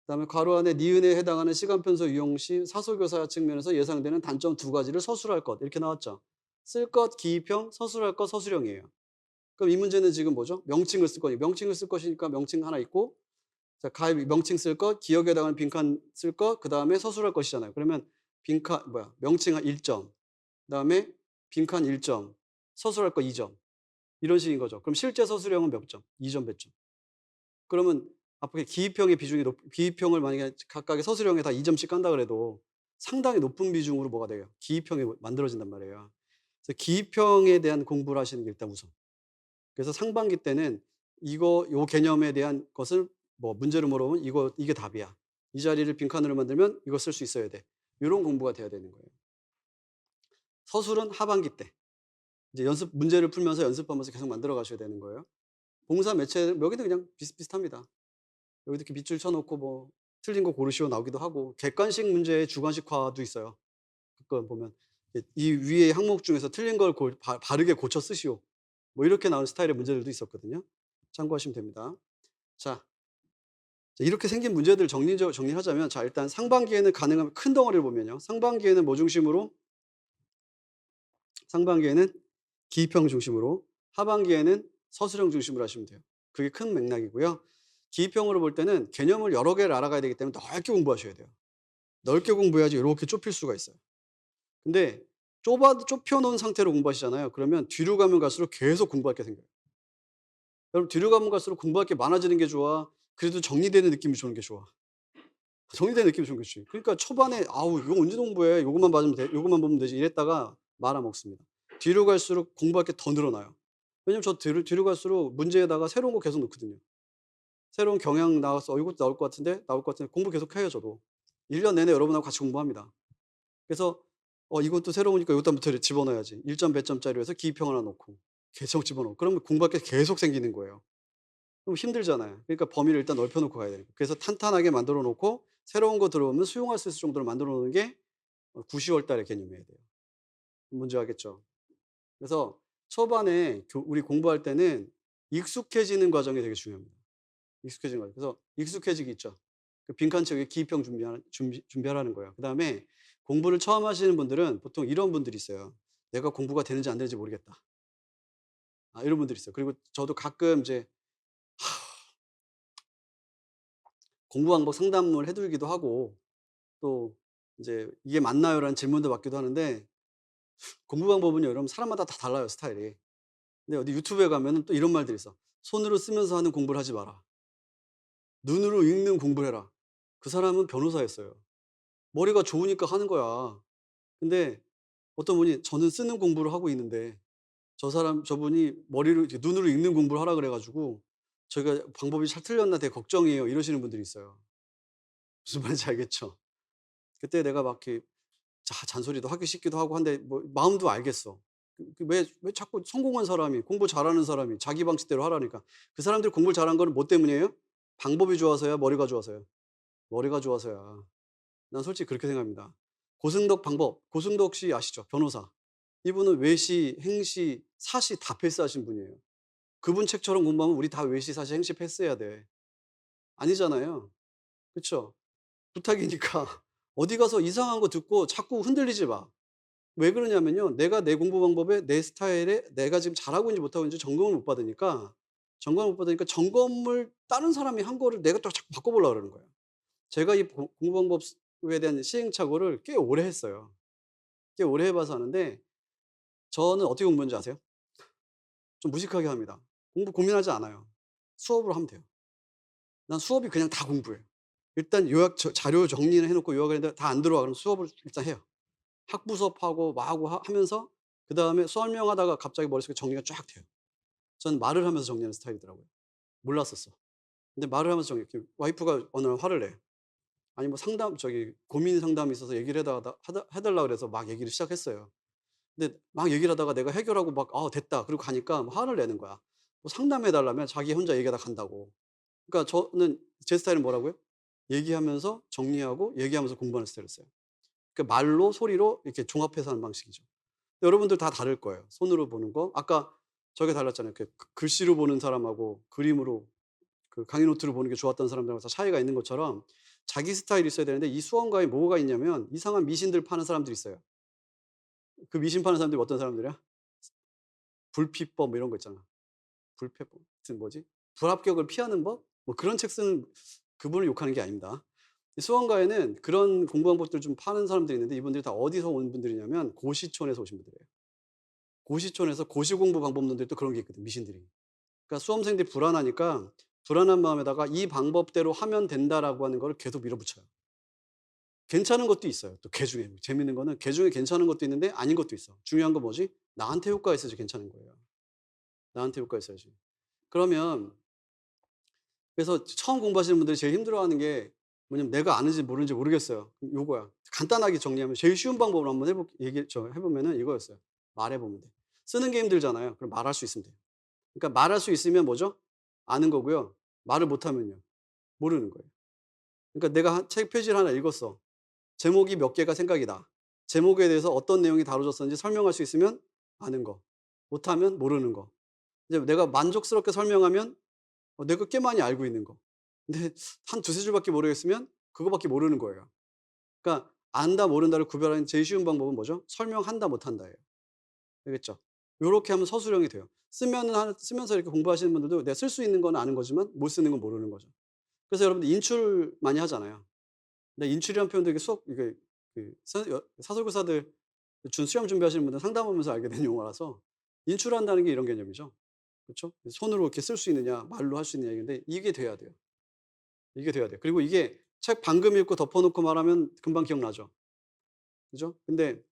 그다음에 괄호 안에 니은에 해당하는 시간 편성 유형 시 사소교사 측면에서 예상되는 단점 2가지를 서술할 것. 이렇게 나왔죠. 쓸 것, 기입형, 서술할 것, 서술형이에요. 그럼 이 문제는 지금 뭐죠? 명칭을 쓸 거니 명칭을 쓸 것이니까 명칭 하나 있고 자, 가입 명칭 쓸 것, 기억에 해당하는 빈칸 쓸 것, 그다음에 서술할 것이잖아요. 그러면 명칭 1점. 그다음에 빈칸 1점. 서술할 거 2점. 이런 식인 거죠. 그럼 실제 서술형은 몇 점? 2점 배점. 그러면 앞에 기입형의 비중이 기입형을 만약에 각각의 서술형에 다 2점씩 깐다 그래도 상당히 높은 비중으로 뭐가 돼요? 기입형이 만들어진단 말이에요. 그래서 기입형에 대한 공부를 하시는 게 일단 우선. 그래서 상반기 때는 요 개념에 대한 것을 뭐 문제를 물어보면 이게 답이야. 이 자리를 빈칸으로 만들면 이거 쓸 수 있어야 돼. 요런 공부가 돼야 되는 거예요. 서술은 하반기 때. 이제 문제를 풀면서 연습하면서 계속 만들어 가셔야 되는 거예요. 봉사 매체 여기도 그냥 비슷비슷합니다. 여기도 이렇게 밑줄 쳐 놓고 뭐 틀린 거 고르시오 나오기도 하고 객관식 문제의 주관식화도 있어요. 가끔 보면 이 위에 항목 중에서 틀린 걸 바르게 고쳐 쓰시오. 뭐 이렇게 나오는 스타일의 문제들도 있었거든요. 참고하시면 됩니다. 자, 이렇게 생긴 문제들을 정리하자면 자, 일단 상반기에는 가능하면 큰 덩어리를 보면요. 상반기에는 뭐 중심으로? 상반기에는 기입형 중심으로, 하반기에는 서술형 중심으로 하시면 돼요. 그게 큰 맥락이고요. 기입형으로 볼 때는 개념을 여러 개를 알아가야 되기 때문에 넓게 공부하셔야 돼요. 넓게 공부해야지 이렇게 좁힐 수가 있어요. 근데 좁혀놓은 상태로 공부하시잖아요. 그러면 뒤로 가면 갈수록 계속 공부할 게 생겨요. 여러분 뒤로 가면 갈수록 공부할 게 많아지는 게 좋아? 그래도 정리되는 느낌이 좋은 게 좋아? 정리되는 느낌이 좋은 게 좋지. 그러니까 초반에 아우 이거 언제 공부해? 요것만 봐주면 돼. 요것만 보면 되지. 이랬다가 말아먹습니다. 뒤로 갈수록 공부할 게 더 늘어나요. 왜냐면 저 뒤로 갈수록 문제에다가 새로운 거 계속 넣거든요. 새로운 경향 나와서 이것도 나올 것 같은데 공부 계속 해요 저도. 1년 내내 여러분하고 같이 공부합니다. 그래서 이것도 새로우니까 이것도 한번 집어넣어야지. 1점 배점짜리로 해서 기입형 하나 넣고 계속 집어넣고 그러면 공부할 게 계속 생기는 거예요. 그럼 힘들잖아요. 그러니까 범위를 일단 넓혀 놓고 가야 돼요. 그래서 탄탄하게 만들어 놓고 새로운 거 들어오면 수용할 수 있을 정도로 만들어 놓는 게 9, 10월 달에 개념이어야 돼요. 뭔지 알겠죠? 그래서 초반에 우리 공부할 때는 익숙해지는 과정이 되게 중요합니다. 익숙해지는 과정. 그래서 익숙해지기 있죠. 그 빈칸 채우기 기입형 준비하라는 거예요. 그다음에 공부를 처음 하시는 분들은 보통 이런 분들이 있어요. 내가 공부가 되는지 안 되는지 모르겠다. 이런 분들이 있어요. 그리고 저도 가끔 이제 공부 방법 상담을 해 드리기도 하고 또 이제 "이게 맞나요?"라는 질문도 받기도 하는데 공부 방법은요 여러분 사람마다 다 달라요 스타일이. 근데 어디 유튜브에 가면은 또 이런 말들이 있어. "손으로 쓰면서 하는 공부를 하지 마라. 눈으로 읽는 공부를 해라." 그 사람은 변호사였어요. 머리가 좋으니까 하는 거야. 근데 어떤 분이 "저는 쓰는 공부를 하고 있는데 저분이 머리로 이렇게 눈으로 읽는 공부를 하라 그래 가지고 저희가 방법이 잘 틀렸나 되게 걱정이에요." 이러시는 분들이 있어요. 무슨 말인지 알겠죠? 그때 내가 막 이렇게 잔소리도 하기 싫기도 하고 한데 뭐 마음도 알겠어. 왜 자꾸 성공한 사람이 공부 잘하는 사람이 자기 방식대로 하라니까. 그 사람들이 공부를 잘한 거는 뭐 때문이에요? 방법이 좋아서야, 머리가 좋아서요? 머리가 좋아서야. 난 솔직히 그렇게 생각합니다. 고승덕 씨 아시죠? 변호사. 이분은 외시, 행시, 사시 다 패스하신 분이에요. 그분 책처럼 공부하면 우리 다 외시, 사시, 행시 패스해야 돼. 아니잖아요. 그쵸? 부탁이니까 어디 가서 이상한 거 듣고 자꾸 흔들리지 마. 왜 그러냐면요. 내가 내 공부 방법에 내 스타일에 내가 지금 잘하고 있는지 못하고 있는지 점검을 못 받으니까 점검을 다른 사람이 한 거를 내가 또 자꾸 바꿔 보려고 그러는 거예요. 제가 이 공부 방법에 대한 시행착오를 꽤 오래 했어요. 꽤 오래 해 봐서 아는데 저는 어떻게 공부했는지 아세요? 좀 무식하게 합니다. 공부 고민하지 않아요. 수업으로 하면 돼요. 난 수업이 그냥 다 공부예요. 일단 요약 자료 정리를 해 놓고 요약을 했는데 다 안 들어와. 그럼 수업을 일단 해요. 학부 수업하고 뭐 하고 하면서 그다음에 설명하다가 갑자기 머릿속에 정리가 쫙 돼요. 저는 말을 하면서 정리하는 스타일이더라고요. 몰랐었어. 근데 말을 하면서 이렇게 와이프가 어느 날 화를 내. 아니 뭐 고민 상담이 있어서 얘기를 해 달라 그래서 막 얘기를 시작했어요. 근데 막 얘기를 하다가 내가 해결하고 막 "아 됐다." 그러고 가니까 막 화를 내는 거야. 뭐 상담해 달라며 자기 혼자 얘기하다 간다고. 그러니까 저는 제 스타일은 뭐라고요? 얘기하면서 정리하고 얘기하면서 공부하는 스타일이었어요. 그러니까 말로 소리로 이렇게 종합해서 하는 방식이죠. 여러분들 다 다를 거예요. 손으로 보는 거. 아까 저게 달랐잖아요. 글씨로 보는 사람하고 그림으로 강의 노트를 보는 게 좋았던 사람들하고 다 차이가 있는 것처럼 자기 스타일이 있어야 되는데 이 수험가에 뭐가 있냐면 이상한 미신들 파는 사람들이 있어요. 그 미신 파는 사람들이 어떤 사람들이야? 불피법 뭐 이런 거 있잖아. 불패법 하여튼 뭐지? 불합격을 피하는 법? 뭐 그런 책 쓰는 그분을 욕하는 게 아닙니다. 이 수험가에는 그런 공부 방법들을 좀 파는 사람들이 있는데 이분들이 다 어디서 온 분들이냐면 고시촌에서 오신 분들이에요. 고시촌에서 고시 공부 방법론들이 또 그런 게 있거든, 미신들이. 그러니까 수험생들이 불안하니까 불안한 마음에다가 "이 방법대로 하면 된다."라고 하는 거를 계속 밀어붙여요. 괜찮은 것도 있어요. 또 개 중에 재밌는 거는 개 중에 괜찮은 것도 있는데 아닌 것도 있어. 중요한 건 뭐지? 나한테 효과가 있어야지 괜찮은 거예요. 나한테 효과가 있어야지. 그러면 그래서 처음 공부하시는 분들이 제일 힘들어하는 게 뭐냐면 내가 아는지 모르는지 모르겠어요. 그럼 요거야. 간단하게 정리하면 제일 쉬운 방법으로 한번 해 보면은 이거였어요. 말해 보면 돼. 쓰는 게 힘들잖아요. 그럼 말할 수 있으면 돼요. 그러니까 말할 수 있으면 뭐죠? 아는 거고요. 말을 못 하면요. 모르는 거예요. 그러니까 내가 책 페이지를 하나 읽었어. 제목이 몇 개가 생각이 나. 제목에 대해서 어떤 내용이 다뤄졌었는지 설명할 수 있으면 아는 거. 못하면 모르는 거. 이제 내가 만족스럽게 설명하면 내가 꽤 많이 알고 있는 거. 근데 한 두세 줄밖에 모르겠으면 그거밖에 모르는 거예요. 그러니까 안다 모른다를 구별하는 제일 쉬운 방법은 뭐죠? 설명한다 못한다예요. 알겠죠? 요렇게 하면 서술형이 돼요. 쓰면서 이렇게 공부하시는 분들도 내가 쓸 수 있는 건 아는 거지만 못 쓰는 건 모르는 거죠. 그래서 여러분들 인출 많이 하잖아요. 근데 인출이라는 표현도 이게 사설교사들 시험 준비하시는 분들 상담하면서 알게 된 용어라서 인출한다는 게 이런 개념이죠. 그렇죠? 손으로 이렇게 쓸 수 있느냐, 말로 할 수 있느냐 이건데 이게 돼야 돼요. 이게 돼야 돼요. 그리고 이게 책 방금 읽고 덮어 놓고 말하면 금방 기억나죠. 그죠? 근데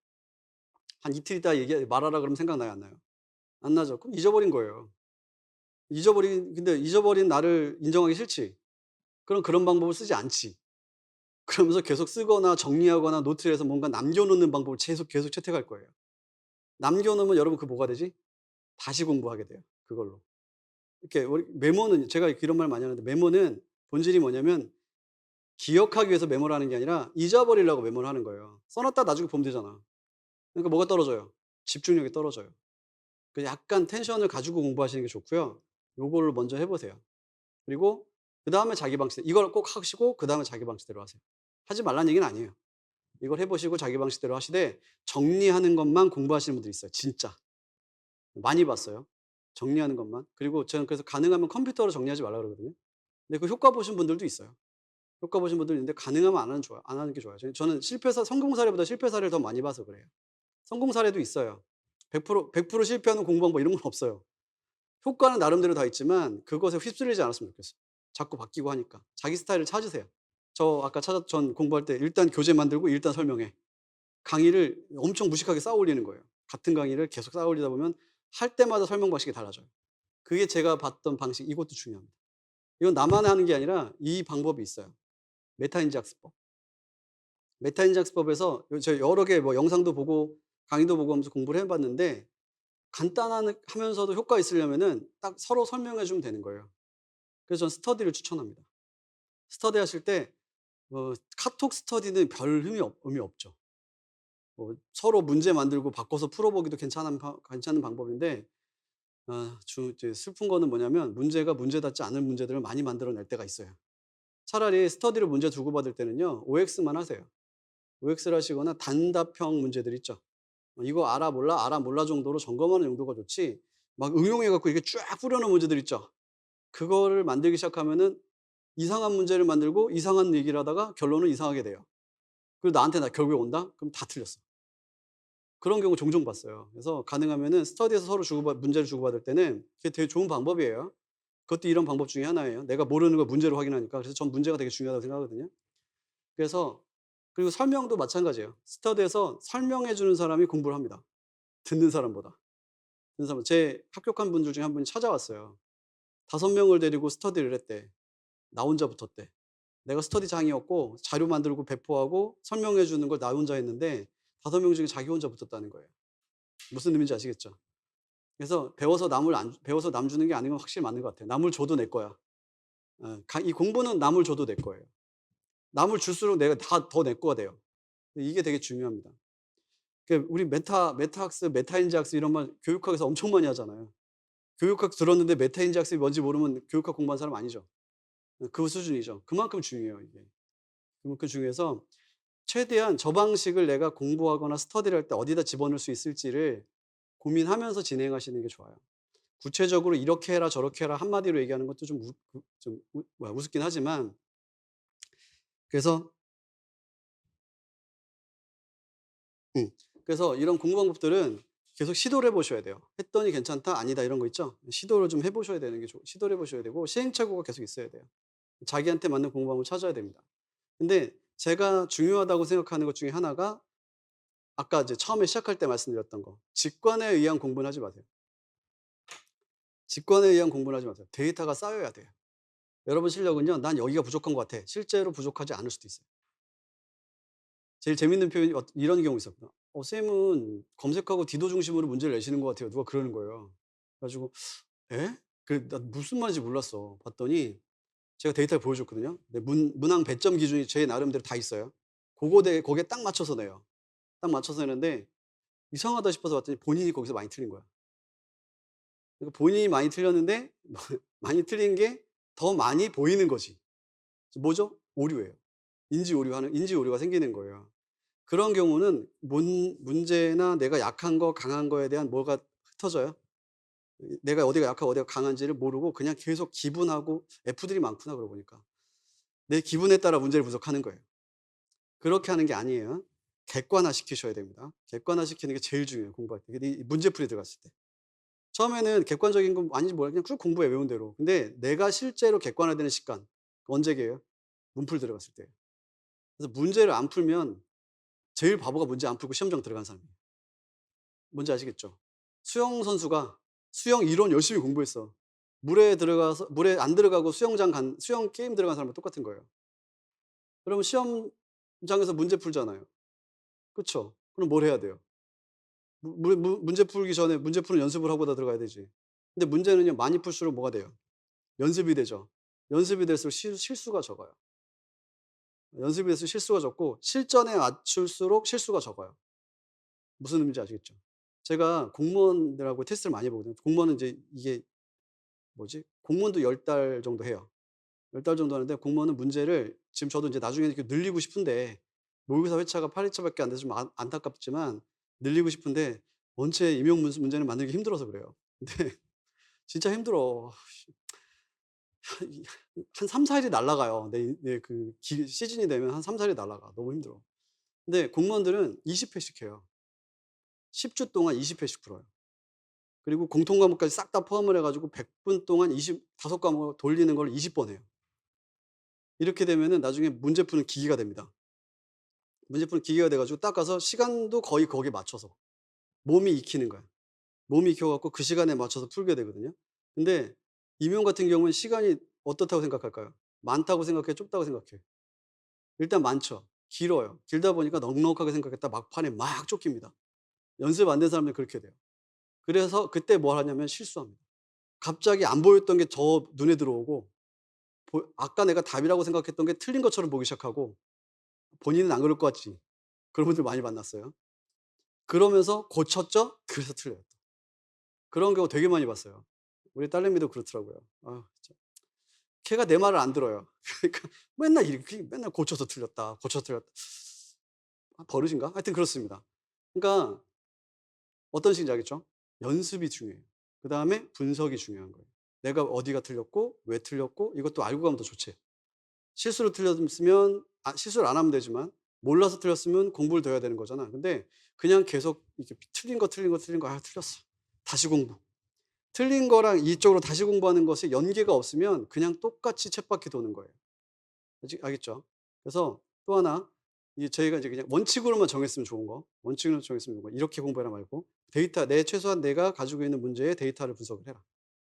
한 이틀 있다가 말하라 그러면 생각나요, 안 나요? 안 나죠. 그럼 잊어버린 거예요. 근데 잊어버린 나를 인정하기 싫지. 그럼 그런 방법을 쓰지 않지. 그러면서 계속 쓰거나 정리하거나 노트를 해서 뭔가 남겨 놓는 방법을 계속 채택할 거예요. 남겨 놓으면 여러분 뭐가 되지? 다시 공부하게 돼요, 그걸로. 이렇게 메모는 제가 이런 말 많이 하는데 메모는 본질이 뭐냐면 기억하기 위해서 메모를 하는 게 아니라 잊어버리려고 메모를 하는 거예요. 써 놨다가 나중에 보면 되잖아. 그러니까 뭐가 떨어져요? 집중력이 떨어져요. 그 약간 텐션을 가지고 공부하시는 게 좋고요. 요거를 먼저 해 보세요. 그리고 그다음에 자기 방식대로 이걸 꼭 하시고 그다음에 자기 방식대로 하세요. 하지 말라는 얘기는 아니에요. 이걸 해 보시고 자기 방식대로 하시되 정리하는 것만 공부하시는 분들이 있어요 진짜. 많이 봤어요. 정리하는 것만. 그리고 저는 그래서 가능하면 컴퓨터로 정리하지 말라 그러거든요. 근데 그 효과 보신 분들도 있어요. 효과 보신 분들 있는데 가능하면 안 하는 게 좋아요. 저는 성공 사례보다 실패 사례를 더 많이 봐서 그래요. 성공 사례도 있어요. 100% 실패하는 공부 방법 이런 건 없어요. 효과는 나름대로 다 있지만 그것에 휩쓸리지 않았으면 좋겠어요. 자꾸 바뀌고 하니까. 자기 스타일을 찾으세요. 저 아까 전 공부할 때 일단 교재 만들고 일단 설명해. 강의를 엄청 무식하게 쌓아 올리는 거예요. 같은 강의를 계속 쌓아 올리다 보면 할 때마다 설명 방식이 달라져요. 그게 제가 봤던 방식 이것도 중요합니다. 이건 나만 하는 게 아니라 이 방법이 있어요. 메타인지 학습법. 메타인지 학습법에서 제가 여러 개 뭐 영상도 보고 강의도 보고 하면서 공부를 해 봤는데 간단한 하면서도 효과 있으려면은 딱 서로 설명해 주면 되는 거예요. 그래서 저는 스터디를 추천합니다. 스터디 하실 때 카톡 스터디는 별 의미 없죠. 서로 문제 만들고 바꿔서 풀어 보기도 괜찮은 방법인데 이제 슬픈 거는 뭐냐면 문제가 문제답지 않은 문제들을 많이 만들어 낼 때가 있어요. 차라리 스터디로 문제 주고받을 때는요. OX만 하세요. OX를 하시거나 단답형 문제들 있죠. 이거 알아 몰라? 알아 몰라 정도로 점검하는 용도가 좋지 막 응용해 갖고 이렇게 쫙 뿌려 놓은 문제들 있죠. 그거를 만들기 시작하면은 이상한 문제를 만들고 이상한 얘기를 하다가 결론은 이상하게 돼요. 그리고 나한테 결국에 온다? 그럼 다 틀렸어. 그런 경우 종종 봤어요. 그래서 가능하면은 스터디에서 서로 문제를 주고받을 때는 그게 되게 좋은 방법이에요. 그것도 이런 방법 중에 하나예요. 내가 모르는 걸 문제로 확인하니까. 그래서 전 문제가 되게 중요하다고 생각하거든요. 그래서 그리고 설명도 마찬가지예요. 스터디에서 설명해 주는 사람이 공부를 합니다. 듣는 사람보다. 듣는 사람. 제 합격한 분들 중에 한 분이 찾아왔어요. 5명을 데리고 스터디를 했대. 나 혼자 붙었대. 내가 스터디장이었고 자료 만들고 배포하고 설명해 주는 걸 나 혼자 했는데 5명 중에 자기 혼자 붙었다는 거예요. 무슨 의미인지 아시겠죠? 그래서 배워서 남 주는 게 아닌 건 확실히 맞는 것 같아요. 남을 줘도 내 거야. 이 공부는 남을 줘도 내 거예요. 남을 줄수록 내가 다 더 내 거가 돼요. 이게 되게 중요합니다. 우리 메타학습, 메타인지 학습 이런 말 교육학에서 엄청 많이 하잖아요. 교육학 들었는데 메타인지 학습이 뭔지 모르면 교육학 공부한 사람 아니죠. 그 수준이죠. 그만큼 중요해요, 이게. 그만큼 중요해서 최대한 저 방식을 내가 공부하거나 스터디를 할 때 어디다 집어넣을 수 있을지를 고민하면서 진행하시는 게 좋아요. 구체적으로 이렇게 해라 저렇게 해라 한마디로 얘기하는 것도 우습긴 하지만 그래서 음 그래서 이런 공부 방법들은 계속 시도를 해 보셔야 돼요. 했더니 괜찮다. 아니다. 이런 거 있죠. 시도를 좀 해 보셔야 되는 게 시도를 해 보셔야 되고 시행착오가 계속 있어야 돼요. 자기한테 맞는 공부 방법을 찾아야 됩니다. 근데 제가 중요하다고 생각하는 것 중에 하나가 아까 이제 처음에 시작할 때 말씀드렸던 거. 직관에 의한 공부는 하지 마세요. 직관에 의한 공부는 하지 마세요. 데이터가 쌓여야 돼요. 여러분 실력은요. '난 여기가 부족한 것 같아.' 실제로 부족하지 않을 수도 있어요. 제일 재밌는 표현이 이런 경우 있었거든요. "쌤은 검색하고 디도 중심으로 문제를 내시는 것 같아요." 누가 그러는 거예요. 그래 가지고 "예?" 나 무슨 말인지 몰랐어. 봤더니 제가 데이터를 보여줬거든요. 근데 문항 배점 기준이 제 나름대로 다 있어요. 거기에 딱 맞춰서 내요. 딱 맞춰서 내는데 이상하다 싶어서 봤더니 본인이 거기서 많이 틀린 거야. 그러니까 본인이 많이 틀렸는데 많이 틀린 게 더 많이 보이는 거지. 뭐죠? 오류예요. 인지 오류가 생기는 거예요. 그런 경우는 문제나 내가 약한 거 강한 거에 대한 뭐가 흩어져요. 내가 어디가 약하고 어디가 강한지를 모르고 그냥 계속 기분하고 F들이 많구나 그러고 보니까. 내 기분에 따라 문제를 분석하는 거예요. 그렇게 하는 게 아니에요. 객관화 시키셔야 됩니다. 객관화 시키는 게 제일 중요해요, 공부할 때. 이 문제풀이 들어갔을 때. 처음에는 객관적인 건 아닌지 몰라요. 그냥 쭉 공부해, 외운 대로. 근데 내가 실제로 객관화되는 시간, 언제게요? 문풀 들어갔을 때예요. 그래서 문제를 안 풀면 제일 바보가 문제 안 풀고 시험장 들어간 사람이에요. 뭔지 아시겠죠? 수영 선수가 수영 이론 열심히 공부했어. 물에 안 들어가고 수영 게임 들어간 사람과 똑같은 거예요. 그러면 시험장에서 문제 풀잖아요. 그쵸? 그럼 뭘 해야 돼요? 문제 풀기 전에 문제 푸는 연습을 하고 다 들어가야 되지. 근데 문제는요, 많이 풀수록 뭐가 돼요? 연습이 되죠. 연습이 될수록 실수가 적어요. 연습이 될수록 실수가 적고 실전에 맞출수록 실수가 적어요. 무슨 의미인지 아시겠죠? 제가 공무원들하고 테스트를 많이 보거든요. 공무원은 이제 이게 뭐지? 공무원도 10달 정도 해요. 10달 정도 하는데 공무원은 문제를 지금 저도 이제 나중에 이렇게 늘리고 싶은데 모의고사 회차가 8회차밖에 안 돼서 좀 안타깝지만 늘리고 싶은데 원체 임용 문제는 만들기 힘들어서 그래요. 근데 진짜 힘들어. 한 3-4 일이 날아가요. 내 그 시즌이 되면 한 3-4 일이 날아가. 너무 힘들어. 근데 공무원들은 20 회씩 해요. 10주 동안 20 회씩 풀어요. 그리고 공통 과목까지 싹 다 포함을 해 가지고 100분 동안 25 과목을 돌리는 걸 20번 해요. 이렇게 되면은 나중에 문제 푸는 기기가 됩니다. 문제 푸는 기계가 돼 가지고 딱 가서 시간도 거의 거기에 맞춰서 몸이 익히는 거야. 몸이 익혀 갖고 그 시간에 맞춰서 풀게 되거든요. 근데 임용 같은 경우는 시간이 어떻다고 생각할까요? 많다고 생각해요? 좁다고 생각해요? 일단 많죠. 길어요. 길다 보니까 넉넉하게 생각했다 막판에 막 쫓깁니다. 연습 안 된 사람들은 그렇게 돼요. 그래서 그때 뭘 하냐면 실수합니다. 갑자기 안 보였던 게 더 눈에 들어오고 아까 내가 답이라고 생각했던 게 틀린 것처럼 보기 시작하고 본인은 안 그럴 것 같지. 그런 분들 많이 만났어요. 그러면서 고쳤죠? 그래서 틀려요. 그런 경우 되게 많이 봤어요. 우리 딸내미도 그렇더라고요. 아 진짜. 걔가 내 말을 안 들어요. 그러니까 맨날 이렇게 맨날 고쳐서 틀렸다. 고쳐서 틀렸다. 버릇인가? 하여튼 그렇습니다. 그러니까 어떤 식인지 알겠죠? 연습이 중요해요. 그다음에 분석이 중요한 거예요. 내가 어디가 틀렸고 왜 틀렸고 이것도 알고 가면 더 좋지. 실수로 틀렸으면 실수를 안 하면 되지만 몰라서 틀렸으면 공부를 더 해야 되는 거잖아. 근데 그냥 계속 이렇게 틀린 거, 틀린 거, 틀린 거 '아 틀렸어. 다시 공부.' 틀린 거랑 이쪽으로 다시 공부하는 것에 연계가 없으면 그냥 똑같이 쳇바퀴 도는 거예요. 알겠죠? 그래서 또 하나 이게 저희가 이제 그냥 원칙으로만 정했으면 좋은 거, 원칙으로 정했으면 좋은 거 이렇게 공부해라 말고 최소한 내가 가지고 있는 문제의 데이터를 분석을 해라.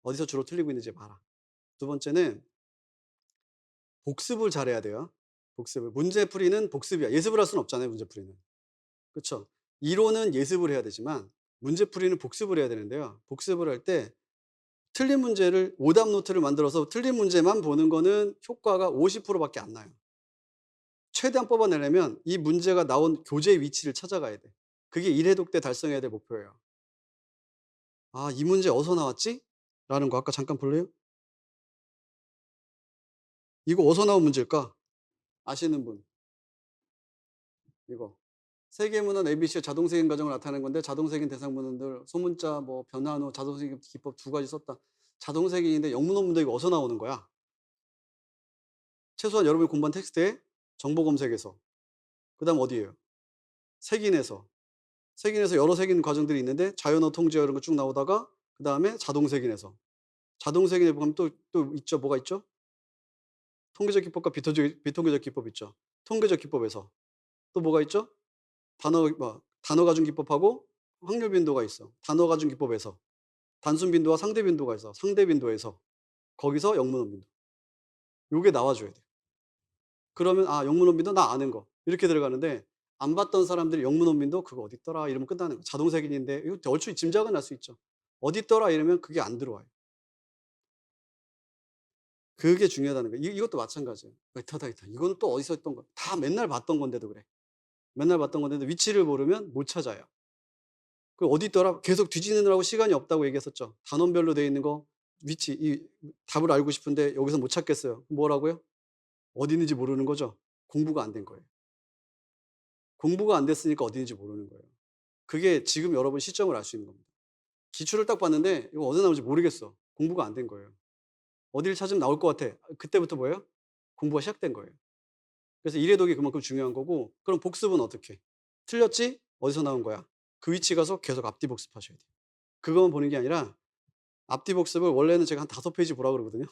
어디서 주로 틀리고 있는지 봐라. 두 번째는 복습을 잘해야 돼요. 복습을. 문제풀이는 복습이야. 예습을 할 수는 없잖아요, 문제풀이는. 그쵸? 이론은 예습을 해야 되지만 문제풀이는 복습을 해야 되는데요. 복습을 할 때 틀린 문제를 오답 노트를 만들어서 틀린 문제만 보는 거는 효과가 50% 밖에 안 나요. 최대한 뽑아내려면 이 문제가 나온 교재 위치를 찾아가야 돼. 그게 1 해독 때 달성해야 될 목표예요. '아 이 문제 어디서 나왔지?' 라는 거 아까 잠깐 볼래요? '이거 어디서 나온 문제일까?' 아시는 분 이거. 세계문헌 ABC의 자동색인 과정을 나타내는 건데 자동색인 대상문헌들 소문자 뭐 변환 후 자동색인 기법 두 가지 썼다. 자동색인인데 영문헌 문제 이거 어디서 나오는 거야? 최소한 여러분이 공부한 텍스트에 정보 검색에서 그다음 어디예요? 색인에서. 색인에서 여러 색인 과정들이 있는데 자연어 통제어 이런 거 쭉 나오다가 그다음에 자동색인에서. 자동색인에 보면 또 있죠. 뭐가 있죠? 통계적 기법과 비통계적 기법 있죠. 통계적 기법에서. 또 뭐가 있죠? 단어 가중 기법하고 확률 빈도가 있어. 단어 가중 기법에서. 단순 빈도와 상대 빈도가 있어. 상대 빈도에서. 거기서 영문원 빈도. 요게 나와 줘야 돼요. 그러면 '아 영문원 빈도 나 아는 거.' 이렇게 들어가는데 안 봤던 사람들이 "영문원 빈도 그거 어딨더라?" 이러면 끝나는 거야. 자동색인인데 이거 얼추 짐작은 할 수 있죠. "어딨더라?" 이러면 그게 안 들어와요. 그게 중요하다는 거예요. 이것도 마찬가지예요. 메타데이터. 이거는 또 어디서 했던 거야. 다 맨날 봤던 건데도 그래. 맨날 봤던 건데도 위치를 모르면 못 찾아요. 그 "어디 있더라?" 계속 뒤지느라고 시간이 없다고 얘기했었죠. 단원별로 돼 있는 거 위치 답을 알고 싶은데 여기서 못 찾겠어요. 뭐라고요? 어디 있는지 모르는 거죠. 공부가 안 된 거예요. 공부가 안 됐으니까 어디 있는지 모르는 거예요. 그게 지금 여러분 시점을 알 수 있는 겁니다. 기출을 딱 봤는데 이거 어디서 나오는지 모르겠어. 공부가 안 된 거예요. 어디를 찾으면 나올 것 같아. 그때부터 뭐예요? 공부가 시작된 거예요. 그래서 이해독이 그만큼 중요한 거고 그럼 복습은 어떻게 해? 틀렸지? 어디서 나온 거야? 그 위치 가서 계속 앞뒤 복습하셔야 돼요. 그것만 보는 게 아니라 앞뒤 복습을 원래는 제가 한 5 페이지 보라 그러거든요.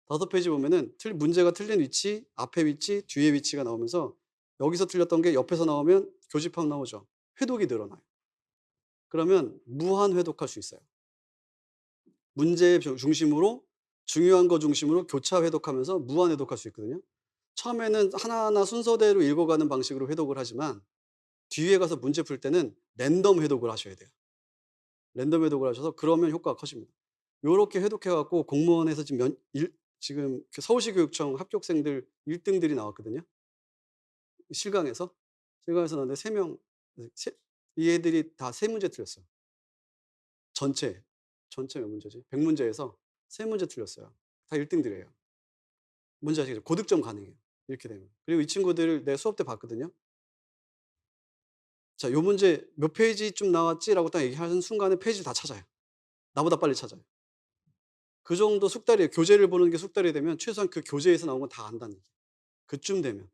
5 페이지 보면은 문제가 틀린 위치, 앞에 위치, 뒤에 위치가 나오면서 여기서 틀렸던 게 옆에서 나오면 교집합 나오죠. 회독이 늘어나요. 그러면 무한 회독할 수 있어요. 문제 중심으로 중요한 거 중심으로 교차 회독하면서 무한 회독할 수 있거든요. 처음에는 하나하나 순서대로 읽어가는 방식으로 회독을 하지만 뒤에 가서 문제 풀 때는 랜덤 회독을 하셔야 돼요. 랜덤 회독을 하셔서 그러면 효과가 커집니다. 요렇게 회독해 갖고 공무원에서 지금 그 서울시 교육청 합격생들 1 등들이 나왔거든요. 실강에서. 실강에서 나왔는데 3 명 이 애들이 다 3 문제 틀렸어요. 전체. 전체 몇 문제지? 100 문제에서 3 문제 틀렸어요. 다 1 등들이에요. 뭔지 아시겠죠? 고득점 가능해요. 이렇게 되면. 그리고 이 친구들을 내 수업 때 봤거든요. 자, 요 문제 몇 페이지쯤 나왔지라고 딱 얘기하는 순간에 페이지를 다 찾아요. 나보다 빨리 찾아요. 그 정도 숙달이에요. 교재를 보는 게 숙달이 되면 최소한 그 교재에서 나온 건 다 안다는 얘기예요. 그쯤 되면.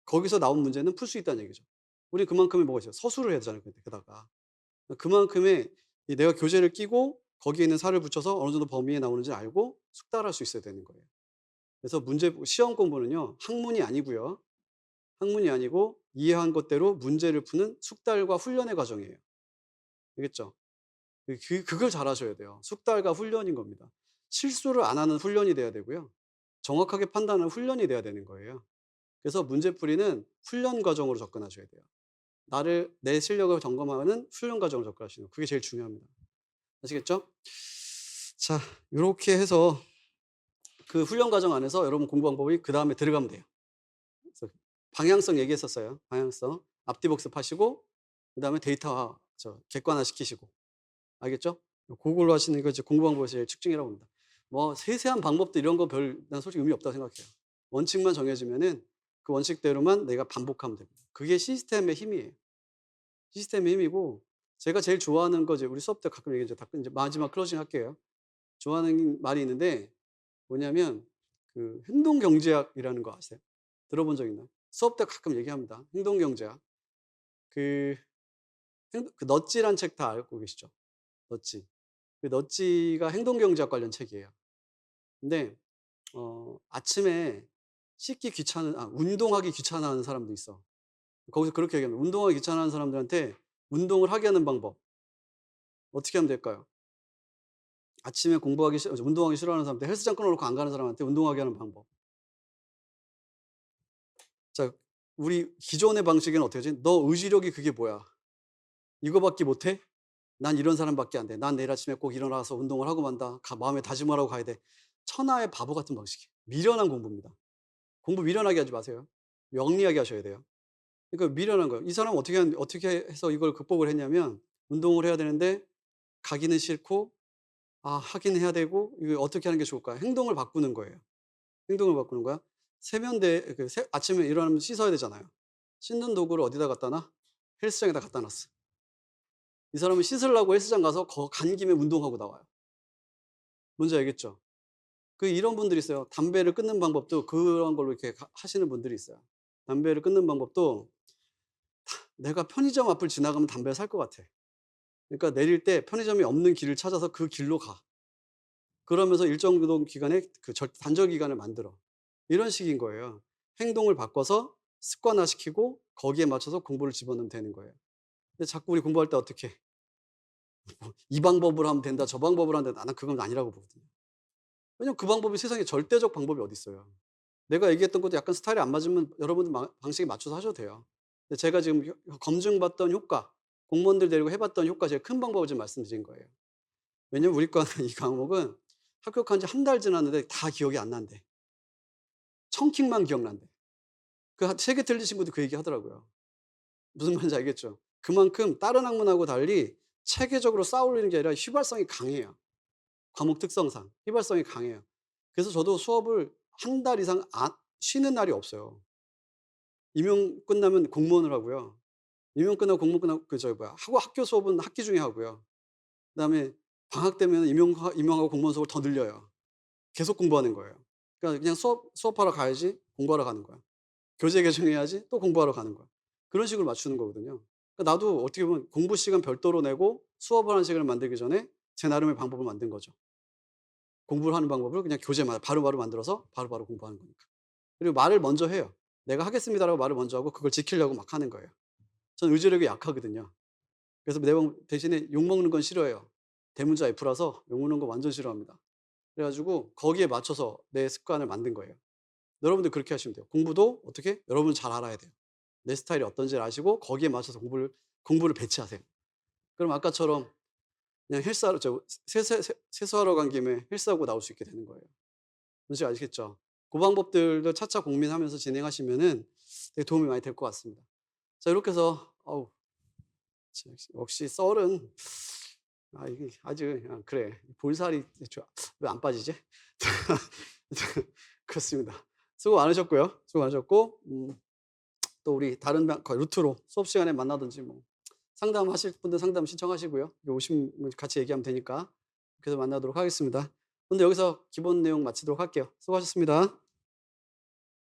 거기서 나온 문제는 풀 수 있다는 얘기죠. 우리 그만큼의 뭐가 있어요? 서술을 해야 되잖아요, 게다가. 그만큼의 이 내가 교재를 끼고 거기에 있는 살을 붙여서 어느 정도 범위에 나오는지 알고 숙달할 수 있어야 되는 거예요. 그래서 시험 공부는요, 학문이 아니고요. 학문이 아니고 이해한 것대로 문제를 푸는 숙달과 훈련의 과정이에요. 알겠죠? 그걸 잘하셔야 돼요. 숙달과 훈련인 겁니다. 실수를 안 하는 훈련이 돼야 되고요. 정확하게 판단하는 훈련이 돼야 되는 거예요. 그래서 문제풀이는 훈련 과정으로 접근하셔야 돼요. 내 실력을 점검하는 훈련 과정으로 접근하시는 거. 그게 제일 중요합니다. 아시겠죠? 자, 요렇게 해서 그 훈련 과정 안에서 여러분 공부 방법이 그다음에 들어가면 돼요. 그래서 방향성 얘기했었어요. 방향성. 앞뒤 복습하시고 그다음에 데이터 객관화 시키시고. 알겠죠? 그걸로 하시는 거 이제 공부 방법의 제일 특징이라고 봅니다. 뭐 세세한 방법도 이런 거 난 솔직히 의미 없다고 생각해요. 원칙만 정해지면은 그 원칙대로만 내가 반복하면 됩니다. 그게 시스템의 힘이에요. 시스템의 힘이고 제가 제일 좋아하는 거 이제 우리 수업 때 가끔 얘기하죠. 이제 마지막 클로징 할게요. 좋아하는 말이 있는데 뭐냐면 그 행동 경제학이라는 거 아세요? 들어본 적 있나요? 수업 때 가끔 얘기합니다. 행동 경제학. 그, 그 넛지란 책 다 알고 계시죠? 넛지. 그 넛지가 행동 경제학 관련 책이에요. 근데 아침에 운동하기 귀찮아하는 사람도 있어. 거기서 그렇게 얘기합니다. 운동하기 귀찮아하는 사람들한테 운동을 하게 하는 방법 어떻게 하면 될까요? 아침에 운동하기 싫어하는 사람한테 헬스장 끊어놓고 안 가는 사람한테 운동하게 하는 방법. 자, 우리 기존의 방식에는 어떻게 하지? 너 의지력이 그게 뭐야? 이거밖에 못해? 난 이런 사람밖에 안 돼. 난 내일 아침에 꼭 일어나서 운동을 하고 만다. 마음에 다짐을 하고 가야 돼. 천하의 바보 같은 방식이에요. 미련한 공부입니다. 공부 미련하게 하지 마세요. 영리하게 하셔야 돼요. 그러니까 미련한 거예요. 이 사람은 어떻게 해서 이걸 극복을 했냐면 운동을 해야 되는데 가기는 싫고 하긴 해야 되고 이거 어떻게 하는 게 좋을까요? 행동을 바꾸는 거예요. 행동을 바꾸는 거야. 아침에 일어나면 씻어야 되잖아요. 씻는 도구를 어디다 갖다 놔? 헬스장에다 갖다 놨어. 이 사람은 씻으려고 헬스장 가서 간 김에 운동하고 나와요. 뭔지 알겠죠? 이런 분들이 있어요. 담배를 끊는 방법도 그런 걸로 이렇게 하시는 분들이 있어요. 담배를 끊는 방법도 내가 편의점 앞을 지나가면 담배를 살 것 같아. 그러니까 내릴 때 편의점이 없는 길을 찾아서 그 길로 가. 그러면서 일정 정도 기간에 단절 기간을 만들어. 이런 식인 거예요. 행동을 바꿔서 습관화시키고 거기에 맞춰서 공부를 집어넣으면 되는 거예요. 근데 자꾸 우리 공부할 때 어떻게 이 방법으로 하면 된다, 저 방법으로 하면 된다. 나는 그건 아니라고 보거든요. 왜냐면 그 방법이 세상에 절대적 방법이 어디 있어요. 내가 얘기했던 것도 약간 스타일이 안 맞으면 여러분들 방식에 맞춰서 하셔도 돼요. 근데 제가 지금 검증받던 효과, 공무원들 데리고 해봤던 효과 제일 큰 방법을 지금 말씀드린 거예요. 왜냐면 우리 과는 이 과목은 합격한 지 한 달 지났는데 다 기억이 안 난대. 청킹만 기억난대. 그 3개 틀린 친구도 그 얘기 하더라고요. 무슨 말인지 알겠죠? 그만큼 다른 학문하고 달리 체계적으로 쌓아올리는 게 아니라 휘발성이 강해요. 과목 특성상 휘발성이 강해요. 그래서 저도 수업을 한 달 이상 쉬는 날이 없어요. 임용 끝나면 공무원을 하고요. 임용 끝나고 공무원 끝나고 하고 학교 수업은 학기 중에 하고요. 그다음에 방학 되면 임용하고 공무원 수업을 더 늘려요. 계속 공부하는 거예요. 그러니까 그냥 수업하러 가야지 공부하러 가는 거야. 교재 개정해야지 또 공부하러 가는 거야. 그런 식으로 맞추는 거거든요. 그러니까 나도 어떻게 보면 공부 시간 별도로 내고 수업을 하는 시간을 만들기 전에 제 나름의 방법을 만든 거죠. 공부를 하는 방법을 그냥 교재마다 바로바로 만들어서 바로바로 공부하는 거니까. 그리고 말을 먼저 해요. "내가 하겠습니다."라고 말을 먼저 하고 그걸 지키려고 막 하는 거예요. 저는 의지력이 약하거든요. 그래서 대신에 욕먹는 건 싫어해요. 대문자 F라서 욕먹는 거 완전 싫어합니다. 그래 가지고 거기에 맞춰서 내 습관을 만든 거예요. 여러분들 그렇게 하시면 돼요. 공부도 어떻게? 여러분 잘 알아야 돼요. 내 스타일이 어떤지를 아시고 거기에 맞춰서 공부를 배치하세요. 그럼 아까처럼 그냥 헬스하러 세수하러 간 김에 헬스하고 나올 수 있게 되는 거예요. 뭔지 아시겠죠? 그 방법들도 차차 고민하면서 진행하시면은 되게 도움이 많이 될 것 같습니다. 자, 이렇게 해서 역시 썰은 이게 아주 그래. 볼살이 왜 안 빠지지? 그렇습니다. 수고 많으셨고요. 수고 많으셨고 또 우리 다른 루트로 수업 시간에 만나든지 뭐 상담하실 분들 상담 신청하시고요. 여기 오시면 같이 얘기하면 되니까. 그래서 만나도록 하겠습니다. 오늘 여기서 기본 내용 마치도록 할게요. 수고하셨습니다.